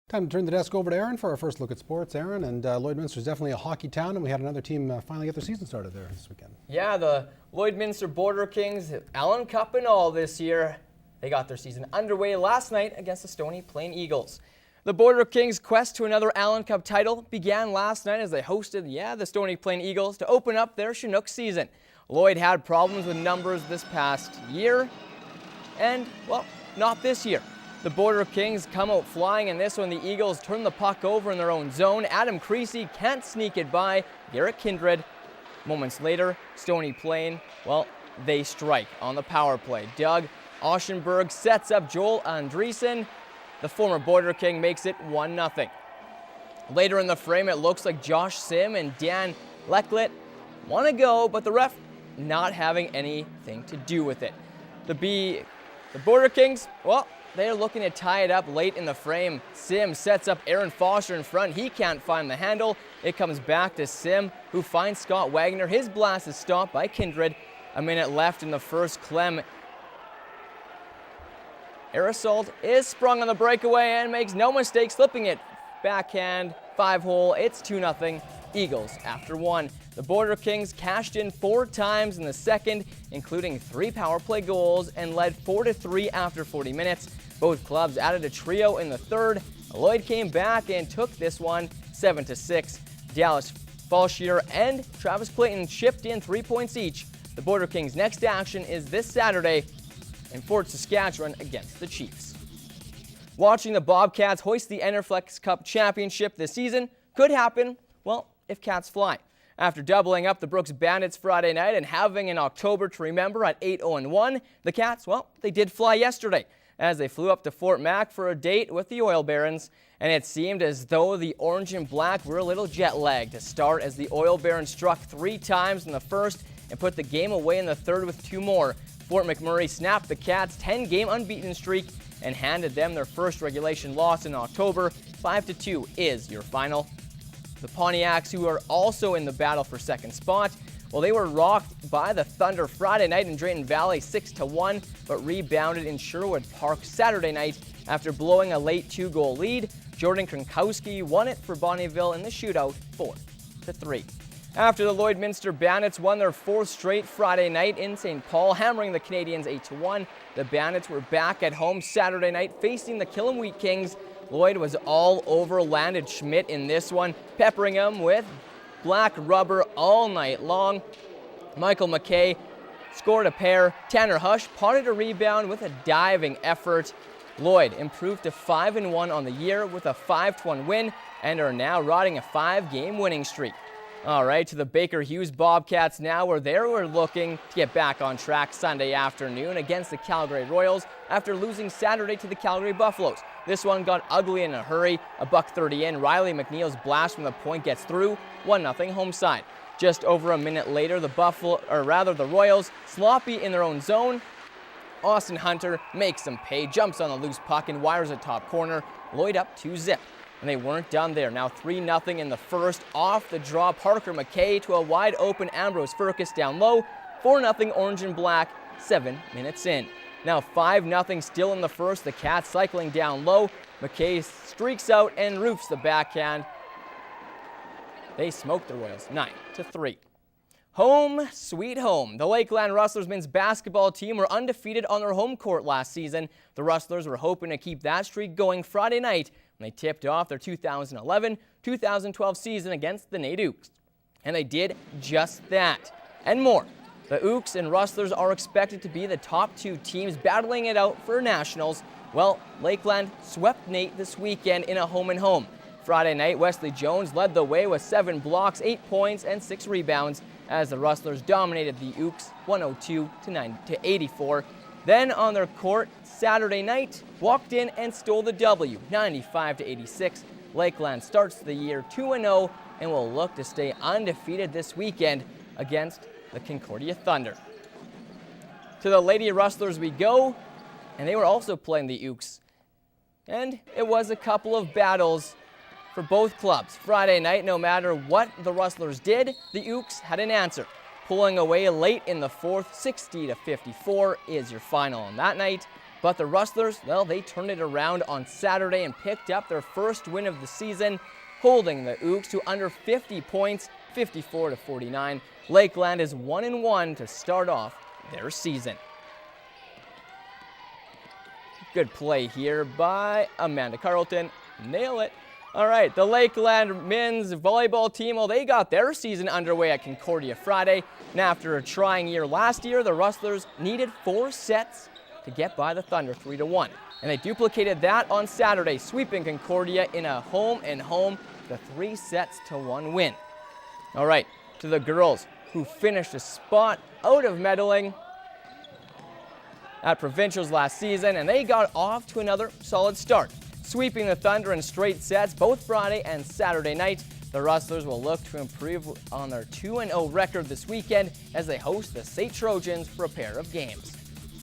Time to turn the desk over to Aaron for our first look at sports. Aaron, and Lloydminster is definitely a hockey town, and we had another team finally get their season started there this weekend. Yeah, the Lloydminster Border Kings, Allen Cup and all this year, they got their season underway last night against the Stoney Plain Eagles. The Border Kings' quest to another Allen Cup title began last night as they hosted, the Stoney Plain Eagles to open up their Chinook season. Lloyd had problems with numbers this past year, and, well, not this year. The Border Kings come out flying in this one. The Eagles turn the puck over in their own zone. Adam Creasy can't sneak it by Garrett Kindred. Moments later, Stoney Plain, well, they strike on the power play. Doug Oschenberg sets up Joel Andreessen. The former Border King makes it 1-0. Later in the frame, it looks like Josh Sim and Dan Lecklet want to go, but the ref not having anything to do with it. The Border Kings, well, they're looking to tie it up late in the frame. Sim sets up Aaron Foster in front. He can't find the handle. It comes back to Sim, who finds Scott Wagner. His blast is stopped by Kindred. A minute left in the first. Clem Aerosol is sprung on the breakaway and makes no mistake, slipping it backhand 5-hole. It's 2-0 Eagles after one. The Border Kings cashed in 4 times in the second, including 3 power play goals, and led 4-3 after 40 minutes. Both clubs added a trio in the third. Lloyd came back and took this one 7-6. Dallas Falshear and Travis Clayton chipped in 3 points each. The Border Kings' next action is this Saturday in Fort Saskatchewan against the Chiefs. Watching the Bobcats hoist the Enerflex Cup Championship this season could happen, well, if Cats fly. After doubling up the Brooks Bandits Friday night and having an October to remember at 8-0-1, the Cats, well, they did fly yesterday as they flew up to Fort Mac for a date with the Oil Barons, and it seemed as though the Orange and Black were a little jet-lagged to start as the Oil Barons struck 3 times in the first and put the game away in the third with 2 more. Fort McMurray snapped the Cats' 10-game unbeaten streak and handed them their first regulation loss in October. 5-2 is your final. The Pontiacs, who are also in the battle for second spot, well, they were rocked by the Thunder Friday night in Drayton Valley 6-1, but rebounded in Sherwood Park Saturday night after blowing a late 2-goal lead. Jordan Kronkowski won it for Bonnyville in the shootout 4-3. After the Lloydminster Bandits won their 4th straight Friday night in St. Paul, hammering the Canadians 8-1, the Bandits were back at home Saturday night facing the Killam Wheat Kings. Lloyd was all over Landon Schmidt in this one, peppering him with black rubber all night long. Michael McKay scored a pair. Tanner Hush potted a rebound with a diving effort. Lloyd improved to 5-1 on the year with a 5-1 win and are now riding a 5-game winning streak. All right, to the Baker Hughes Bobcats now, where they were looking to get back on track Sunday afternoon against the Calgary Royals after losing Saturday to the Calgary Buffaloes. This one got ugly in a hurry. A $1.30 in. Riley McNeil's blast from the point gets through. 1-0 home side. Just over a minute later, the Royals, sloppy in their own zone. Austin Hunter makes them pay, jumps on the loose puck and wires a top corner. Lloyd up 2-0. And they weren't done there. Now 3-0 in the first. Off the draw, Parker McKay to a wide open Ambrose Furcus down low. 4-0 Orange and Black, 7 minutes in. Now 5-0 still in the first. The Cats cycling down low. McKay streaks out and roofs the backhand. They smoke the Royals 9-3. Home sweet home. The Lakeland Rustlers men's basketball team were undefeated on their home court last season. The Rustlers were hoping to keep that streak going Friday night when they tipped off their 2011-2012 season against the Nate Ooks. And they did just that and more. The Ooks and Rustlers are expected to be the top 2 teams battling it out for nationals. Well, Lakeland swept Nate this weekend in a home-and-home. Friday night, Wesley Jones led the way with 7 blocks, 8 points, and 6 rebounds as the Rustlers dominated the Ooks 102-84. Then on their court Saturday night, walked in and stole the W, 95-86. Lakeland starts the year 2-0 and will look to stay undefeated this weekend against the Concordia Thunder. To the Lady Rustlers we go, and they were also playing the Ooks. And it was a couple of battles for both clubs. Friday night, no matter what the Rustlers did, the Ooks had an answer. Pulling away late in the fourth, 60-54 is your final on that night. But the Rustlers, well, they turned it around on Saturday and picked up their first win of the season, holding the Ooks to under 50 points, 54-49. Lakeland is 1-1 to start off their season. Good play here by Amanda Carlton. Nail it. All right, the Lakeland men's volleyball team, well, they got their season underway at Concordia Friday. And after a trying year last year, the Rustlers needed 4 sets to get by the Thunder 3-1. And they duplicated that on Saturday, sweeping Concordia in a home-and-home, the 3-1 win. All right, to the girls, who finished a spot out of medaling at provincials last season, and they got off to another solid start, sweeping the Thunder in straight sets both Friday and Saturday night. The Rustlers will look to improve on their 2-0 record this weekend as they host the St. Trojans for a pair of games.